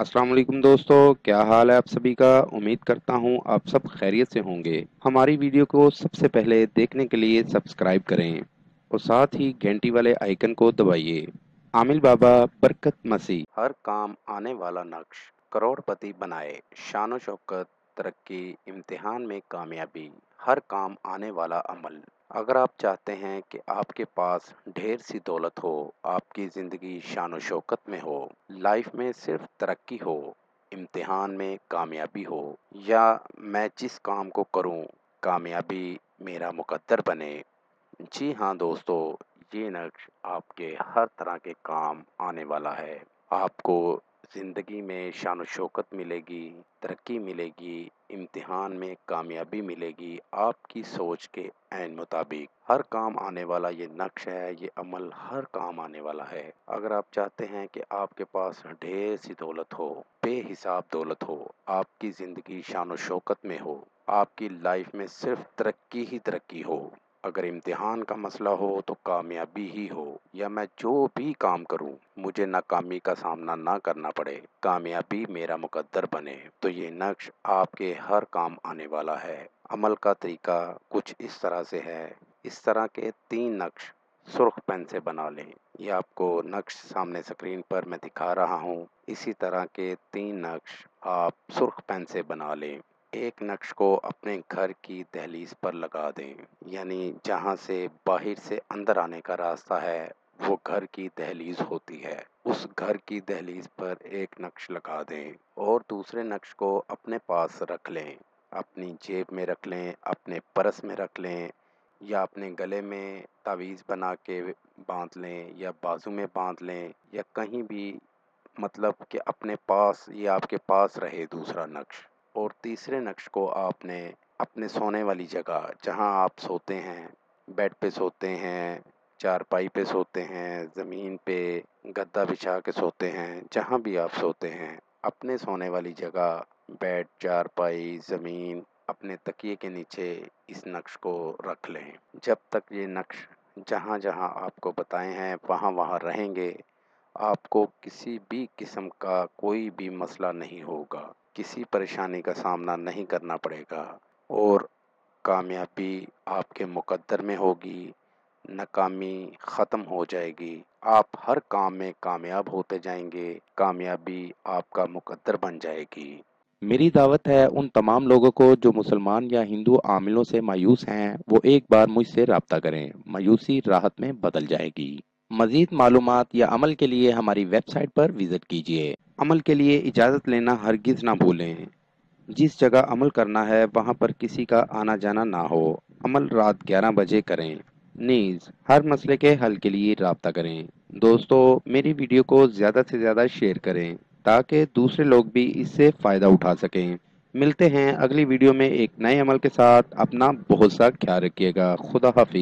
अस्सलाम वालेकुम दोस्तों, क्या हाल है आप सभी का। उम्मीद करता हूँ आप सब खैरियत से होंगे। हमारी वीडियो को सबसे पहले देखने के लिए सब्सक्राइब करें और साथ ही घंटी वाले आइकन को दबाइए। आमिल बाबा बरकत मसीह। हर काम आने वाला नक्श करोड़पति बनाए, शान शौकत, तरक्की, इम्तिहान में कामयाबी, हर काम आने वाला अमल। अगर आप चाहते हैं कि आपके पास ढेर सी दौलत हो, आपकी ज़िंदगी शान शौकत में हो, लाइफ में सिर्फ तरक्की हो, इम्तिहान में कामयाबी हो, या मैं जिस काम को करूं कामयाबी मेरा मुकद्दर बने। जी हाँ दोस्तों, ये नक्श आपके हर तरह के काम आने वाला है। आपको ज़िंदगी में शान शौकत मिलेगी, तरक्की मिलेगी, इम्तिहान में कामयाबी मिलेगी, आपकी सोच के ऐन मुताबिक। हर काम आने वाला ये नक्श है, ये अमल हर काम आने वाला है। अगर आप चाहते हैं कि आपके पास ढेर सी दौलत हो, बेहिसाब दौलत हो, आपकी ज़िंदगी शान शौकत में हो, आपकी लाइफ में सिर्फ तरक्की ही तरक्की हो, अगर इम्तिहान का मसला हो तो कामयाबी ही हो, या मैं जो भी काम करूं मुझे नाकामी का सामना ना करना पड़े, कामयाबी मेरा मुकद्दर बने, तो ये नक्श आपके हर काम आने वाला है। अमल का तरीका कुछ इस तरह से है। इस तरह के 3 नक्श सुर्ख पेन से बना लें। ये आपको नक्श सामने स्क्रीन पर मैं दिखा रहा हूँ। इसी तरह के 3 नक्श आप सुर्ख पेन से बना लें। एक नक्श को अपने घर की दहलीज पर लगा दें, यानी जहाँ से बाहर से अंदर आने का रास्ता है वो घर की दहलीज होती है, उस घर की दहलीज पर एक नक्श लगा दें और दूसरे नक्श को अपने पास रख लें, अपनी जेब में रख लें, अपने पर्स में रख लें, या अपने गले में तावीज़ बना के बांध लें, या बाजू में बांध लें, या कहीं भी, मतलब कि अपने पास, ये आपके पास रहे दूसरा नक्श। और तीसरे नक्श को आपने अपने सोने वाली जगह, जहां आप सोते हैं, बेड पे सोते हैं, चारपाई पे सोते हैं, ज़मीन पे गद्दा बिछा के सोते हैं, जहां भी आप सोते हैं, अपने सोने वाली जगह, बेड, चारपाई, ज़मीन, अपने तकिए के नीचे इस नक्श को रख लें। जब तक ये नक्श जहां जहां आपको बताए हैं वहां वहां रहेंगे, आपको किसी भी किस्म का कोई भी मसला नहीं होगा, किसी परेशानी का सामना नहीं करना पड़ेगा, और कामयाबी आपके मुकद्दर में होगी, नाकामी ख़त्म हो जाएगी, आप हर काम में कामयाब होते जाएंगे, कामयाबी आपका मुकद्दर बन जाएगी। मेरी दावत है उन तमाम लोगों को जो मुसलमान या हिंदू आमिलों से मायूस हैं, वो एक बार मुझसे रब्ता करें, मायूसी राहत में बदल जाएगी। मज़ीद मालूमात या अमल के लिए हमारी वेबसाइट पर विज़िट कीजिए। अमल के लिए इजाज़त लेना हरगिज़ ना भूलें। जिस जगह अमल करना है वहाँ पर किसी का आना जाना ना हो। अमल रात 11 बजे करें। नीज़ हर मसले के हल के लिए राब्ता करें। दोस्तों, मेरी वीडियो को ज़्यादा से ज़्यादा शेयर करें ताकि दूसरे लोग भी इससे फ़ायदा उठा सकें। मिलते हैं अगली वीडियो में एक नए अमल के साथ। अपना बहुत सा ख्याल रखिएगा। खुदा हाफिज़।